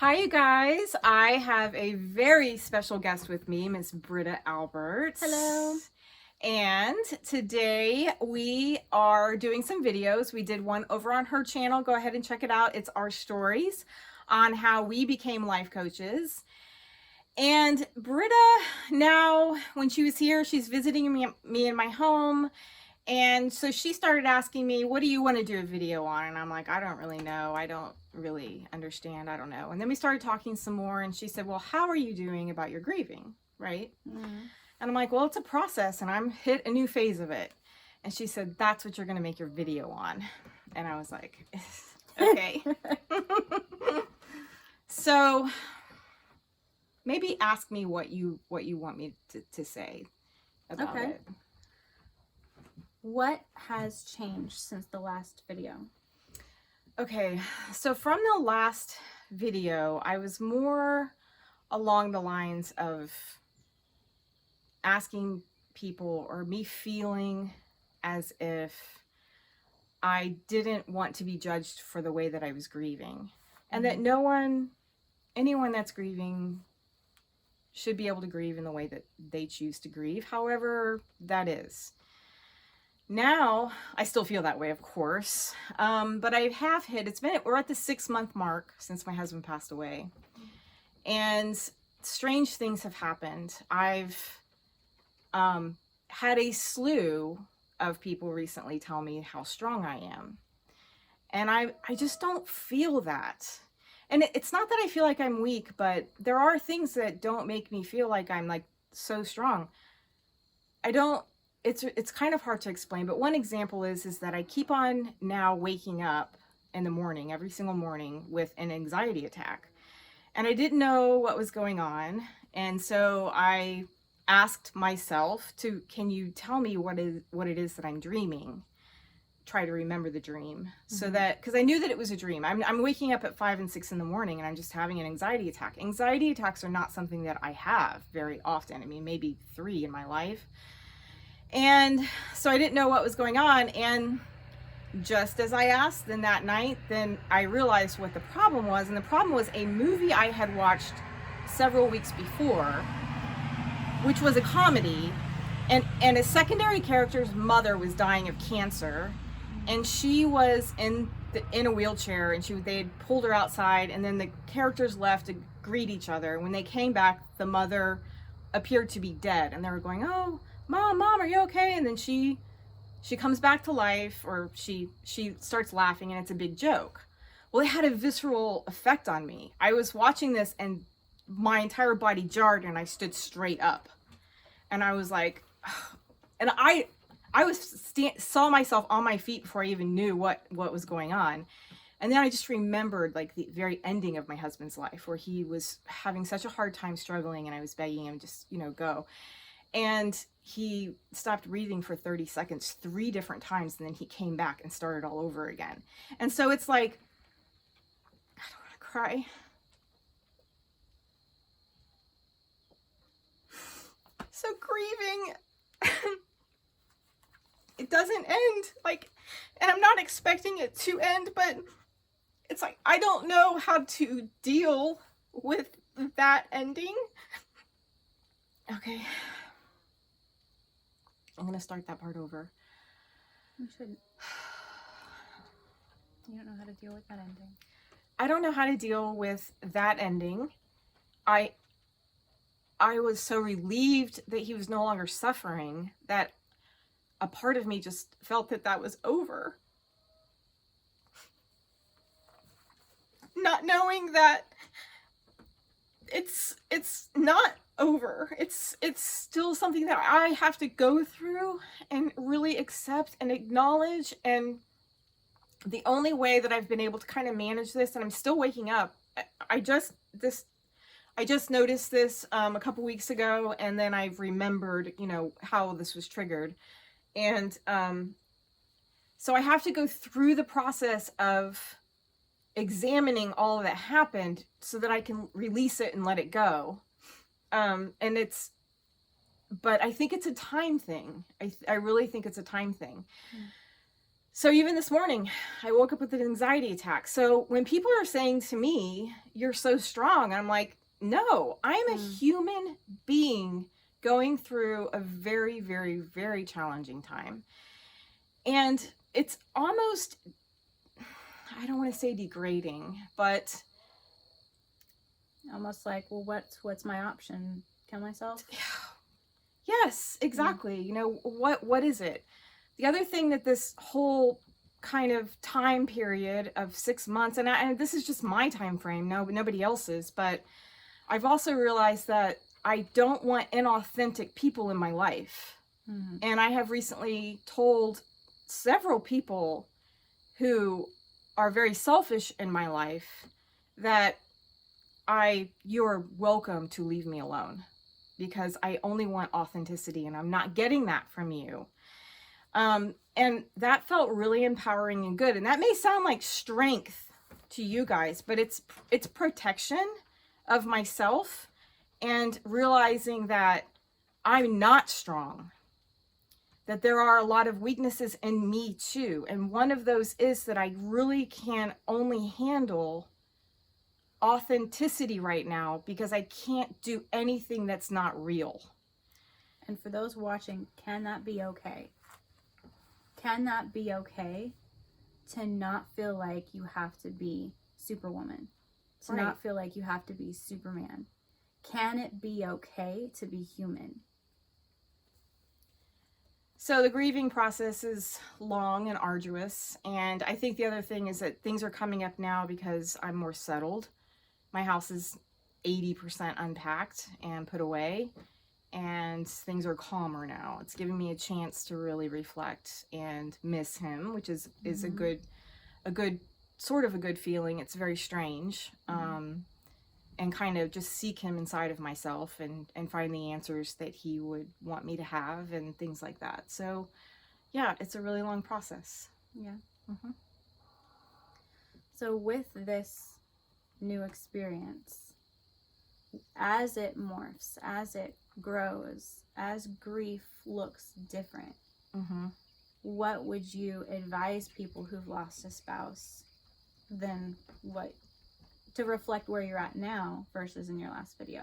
Hi, you guys. I have a very special guest with me, Miss Britta Albert. Hello. And today we are doing some videos. We did one over on her channel. Go ahead and check it out. It's our stories on how we became life coaches. And Britta, now when she was here, she's visiting me in my home. And so she started asking me, what do you want to do a video on? And I'm like, I don't really know. I don't really understand. I don't know. And then we started talking some more and she said, well, how are you doing about your grieving? Right? Mm. And I'm like, well, it's a process and I'm hit a new phase of it. And she said, that's what you're going to make your video on. And I was like, okay. So maybe ask me what you want me to say about Okay. it. What has changed since the last video? Okay, so from the last video, I was more along the lines of asking people or me feeling as if I didn't want to be judged for the way that I was grieving. And that anyone that's grieving should be able to grieve in the way that they choose to grieve, however that is. Now, I still feel that way, of course, but I have we're at the 6-month mark since my husband passed away, and strange things have happened. I've had a slew of people recently tell me how strong I am, and I just don't feel that. And it's not that I feel like I'm weak, but there are things that don't make me feel like I'm like so strong. It's kind of hard to explain, but one example is that I keep on now waking up in the morning, every single morning, with an anxiety attack. And I didn't know what was going on. And so I asked myself can you tell me what it is that I'm dreaming? Try to remember the dream. So that, because I knew that it was a dream. I'm waking up at 5 and 6 in the morning and I'm just having an anxiety attack. Anxiety attacks are not something that I have very often. I mean, maybe 3 in my life. And so I didn't know what was going on. And just as I asked then that night, then I realized what the problem was. And the problem was a movie I had watched several weeks before, which was a comedy. And a secondary character's mother was dying of cancer. And she was in a wheelchair, and they had pulled her outside. And then the characters left to greet each other. When they came back, the mother appeared to be dead. And they were going, oh, Mom, are you okay? And then she comes back to life, or she starts laughing, and it's a big joke. Well, it had a visceral effect on me. I was watching this and my entire body jarred and I stood straight up. And I was like, and I saw myself on my feet before I even knew what was going on. And then I just remembered like the very ending of my husband's life, where he was having such a hard time struggling and I was begging him just, go. And he stopped breathing for 30 seconds, 3 different times. And then he came back and started all over again. And so it's like, I don't want to cry. So grieving, it doesn't end. And I'm not expecting it to end, but it's like, I don't know how to deal with that ending. Okay. I'm going to start that part over. You shouldn't. You don't know how to deal with that ending. I don't know how to deal with that ending. I was so relieved that he was no longer suffering that a part of me just felt that was over. Not knowing that it's not over. It's still something that I have to go through and really accept and acknowledge. And the only way that I've been able to kind of manage this, and I'm still waking up. I just noticed this a couple weeks ago, and then I've remembered, how this was triggered. And so I have to go through the process of examining all of that happened so that I can release it and let it go. But I think it's a time thing. I really think it's a time thing. So even this morning, I woke up with an anxiety attack. So when people are saying to me, "You're so strong," I'm like, no, I'm a human being going through a very, very, very challenging time. And it's almost, I don't want to say degrading, but Almost like, well, what's my option? Kill myself? yes, exactly. You know, what is it? The other thing that this whole kind of time period of 6 months, and this is just my time frame, nobody else's, but I've also realized that I don't want inauthentic people in my life. Mm-hmm. And I have recently told several people who are very selfish in my life that you're welcome to leave me alone, because I only want authenticity and I'm not getting that from you. And that felt really empowering and good. And that may sound like strength to you guys, but it's protection of myself and realizing that I'm not strong, that there are a lot of weaknesses in me too. And one of those is that I really can only handle authenticity right now because I can't do anything that's not real. And for those watching, can that be okay? Can that be okay to not feel like you have to be Superwoman? To Right. not feel like you have to be Superman? Can it be okay to be human? So the grieving process is long and arduous. And I think the other thing is that things are coming up now because I'm more settled. My house is 80% unpacked and put away, and things are calmer now. It's giving me a chance to really reflect and miss him, which is a good sort of a good feeling. It's very strange. And kind of just seek him inside of myself and find the answers that he would want me to have and things like that. So yeah, it's a really long process. Yeah. So with this new experience, as it morphs, as it grows, as grief looks different, what would you advise people who've lost a spouse than what to reflect where you're at now versus in your last video?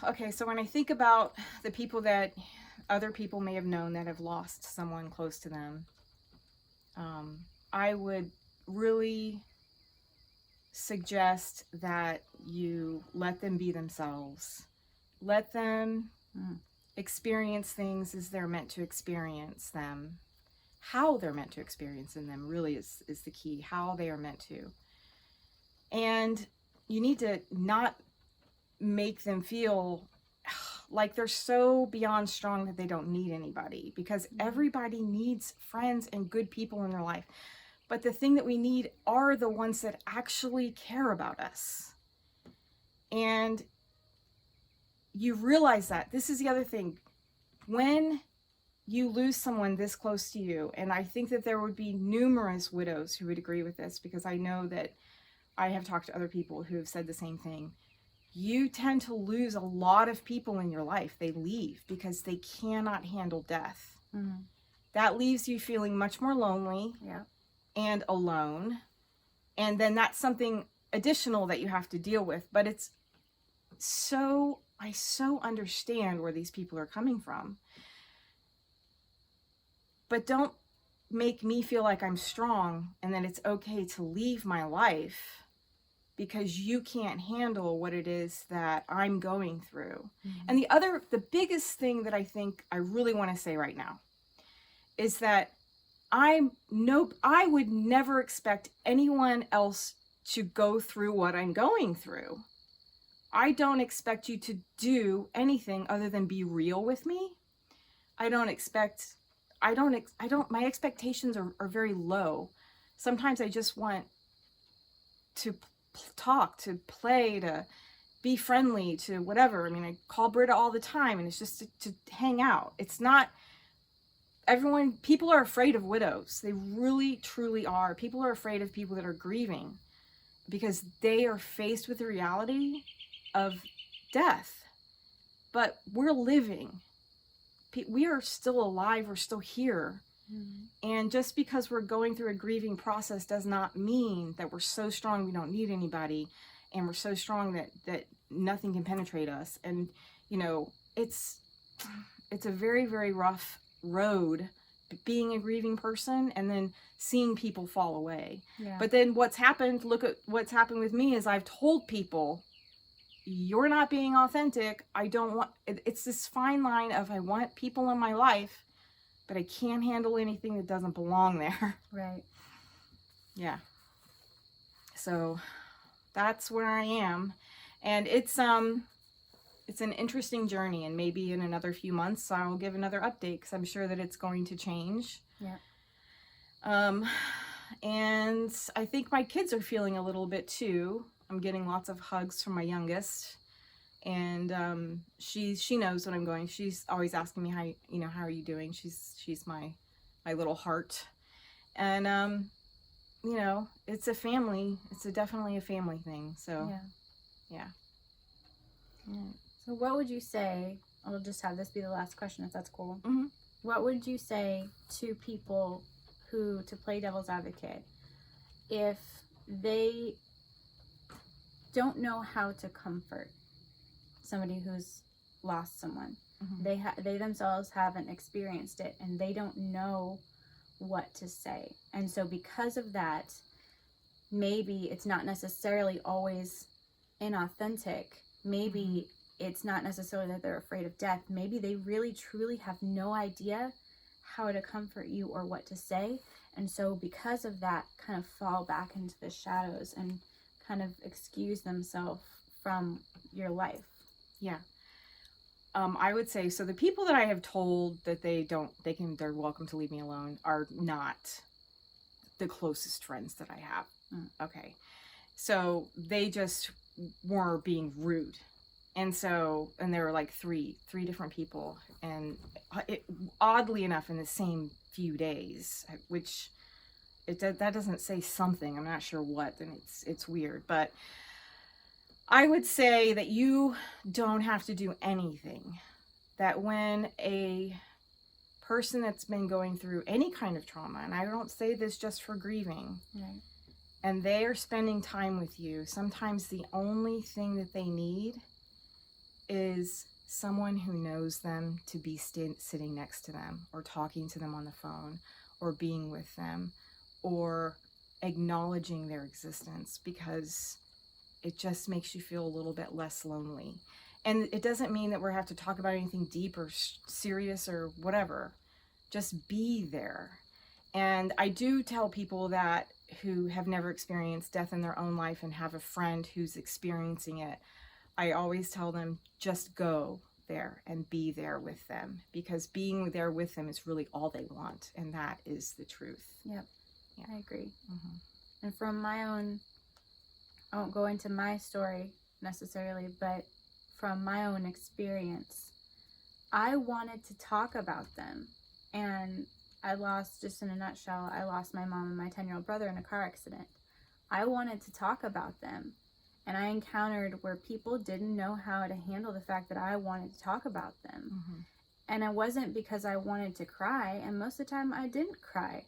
Okay, so when I think about the people that other people may have known that have lost someone close to them, I would really suggest that you let them be themselves. Let them experience things as they're meant to experience them. How they're meant to experience in them really is the key. How they are meant to. And you need to not make them feel like they're so beyond strong that they don't need anybody, because everybody needs friends and good people in their life. But the thing that we need are the ones that actually care about us. And you realize that. This is the other thing. When you lose someone this close to you, and I think that there would be numerous widows who would agree with this, because I know that I have talked to other people who have said the same thing. You tend to lose a lot of people in your life. They leave because they cannot handle death. That leaves you feeling much more lonely and alone. And then that's something additional that you have to deal with. But it's I so understand where these people are coming from. But don't make me feel like I'm strong and that it's okay to leave my life because you can't handle what it is that I'm going through. And the biggest thing that I think I really want to say right now is that I would never expect anyone else to go through what I'm going through. I don't expect you to do anything other than be real with me. My expectations are very low. Sometimes I just want to talk, to play, to be friendly, to whatever. I mean, I call Britta all the time and it's just to hang out. It's not people are afraid of widows. They really, truly are. People are afraid of people that are grieving because they are faced with the reality of death. But we're living. we are still alive, we're still here. And just because we're going through a grieving process does not mean that we're so strong we don't need anybody, and we're so strong that nothing can penetrate us. And you know, it's a very, very rough road being a grieving person and then seeing people fall away. Yeah. But then look at what's happened with me is I've told people, you're not being authentic. I don't want, it's this fine line of, I want people in my life, but I can't handle anything that doesn't belong there. Right. Yeah. So that's where I am. And it's an interesting journey, and maybe in another few months I'll give another update, because I'm sure that it's going to change. Yeah. And I think my kids are feeling a little bit too. I'm getting lots of hugs from my youngest, and she knows what I'm going. She's always asking me how are you doing? She's my little heart. And you know, it's a family. It's definitely a family thing. So yeah. So what would you say, I'll just have this be the last question if that's cool. Mm-hmm. What would you say to people who, to play devil's advocate, if they don't know how to comfort somebody who's lost someone? Mm-hmm. They themselves haven't experienced it, and they don't know what to say. And so because of that, maybe it's not necessarily always inauthentic. Maybe it's not necessarily that they're afraid of death. Maybe they really truly have no idea how to comfort you or what to say. And so because of that, kind of fall back into the shadows and kind of excuse themselves from your life. Yeah. I would say, so the people that I have told that they're welcome to leave me alone are not the closest friends that I have. Okay. So they just were being rude. And there were like three different people, and oddly enough in the same few days, which that doesn't say something. I'm not sure what, and it's weird. But I would say that you don't have to do anything. That when a person that's been going through any kind of trauma, and I don't say this just for grieving, Right. and they are spending time with you, sometimes the only thing that they need is someone who knows them to be sitting next to them, or talking to them on the phone, or being with them, or acknowledging their existence, because it just makes you feel a little bit less lonely. And it doesn't mean that we have to talk about anything deep or serious or whatever. Just be there. And I do tell people that who have never experienced death in their own life and have a friend who's experiencing it, I always tell them, just go there and be there with them, because being there with them is really all they want, and that is the truth. Yep. Yeah. I agree. Mm-hmm. And from my own, I won't go into my story necessarily, but from my own experience, I wanted to talk about them. And I lost, just in a nutshell, I lost my mom and my 10-year-old brother in a car accident. I wanted to talk about them. And I encountered where people didn't know how to handle the fact that I wanted to talk about them. Mm-hmm. And it wasn't because I wanted to cry. And most of the time I didn't cry.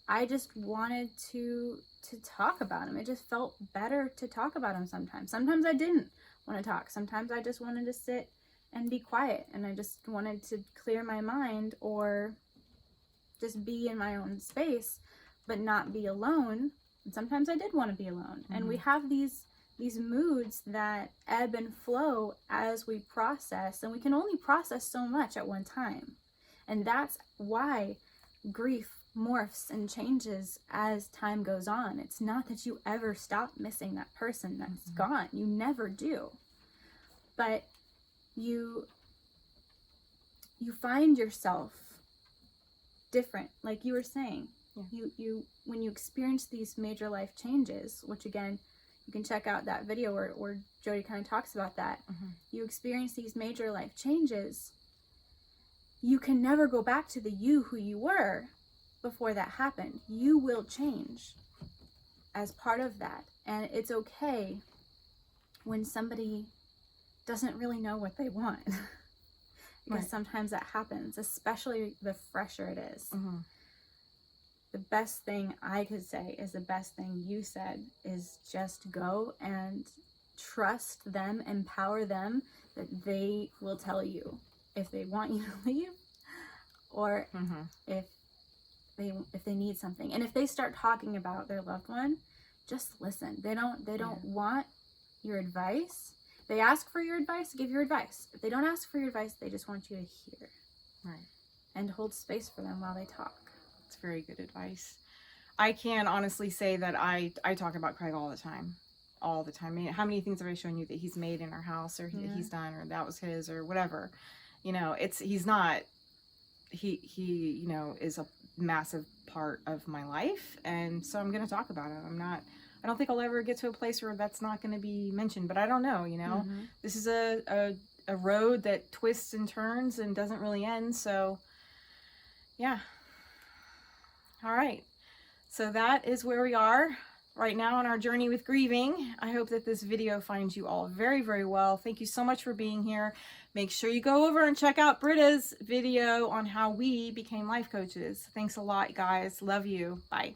I just wanted to talk about them. It just felt better to talk about them sometimes. Sometimes I didn't want to talk. Sometimes I just wanted to sit and be quiet. And I just wanted to clear my mind, or just be in my own space, but not be alone. And sometimes I did want to be alone. Mm-hmm. And we have these moods that ebb and flow as we process, and we can only process so much at one time. And that's why grief morphs and changes as time goes on. It's not that you ever stop missing that person that's gone. You never do. But you find yourself different, like you were saying. Yeah. You when you experience these major life changes, which again, you can check out that video where Jody kind of talks about that. Mm-hmm. You experience these major life changes. You can never go back to the you who you were before that happened. You will change as part of that. And it's okay when somebody doesn't really know what they want. because Right. sometimes that happens, especially the fresher it is. Mm-hmm. The best thing I could say is the best thing you said is just go and trust them, empower them, that they will tell you if they want you to leave or Mm-hmm. if they need something. And if they start talking about their loved one, just listen. They don't want your advice. They ask for your advice, give your advice. If they don't ask for your advice, they just want you to hear. Right. And hold space for them while they talk. It's very good advice. I can honestly say that I talk about Craig all the time. All the time. I mean, how many things have I shown you that he's made in our house, or he's done, or that was his, or whatever? You know, he's not, he, you know, is a massive part of my life. And so I'm going to talk about it. I don't think I'll ever get to a place where that's not going to be mentioned, but I don't know, you know, this is a road that twists and turns and doesn't really end. So yeah. All right. So that is where we are right now on our journey with grieving. I hope that this video finds you all very, very well. Thank you so much for being here. Make sure you go over and check out Britta's video on how we became life coaches. Thanks a lot, guys. Love you. Bye.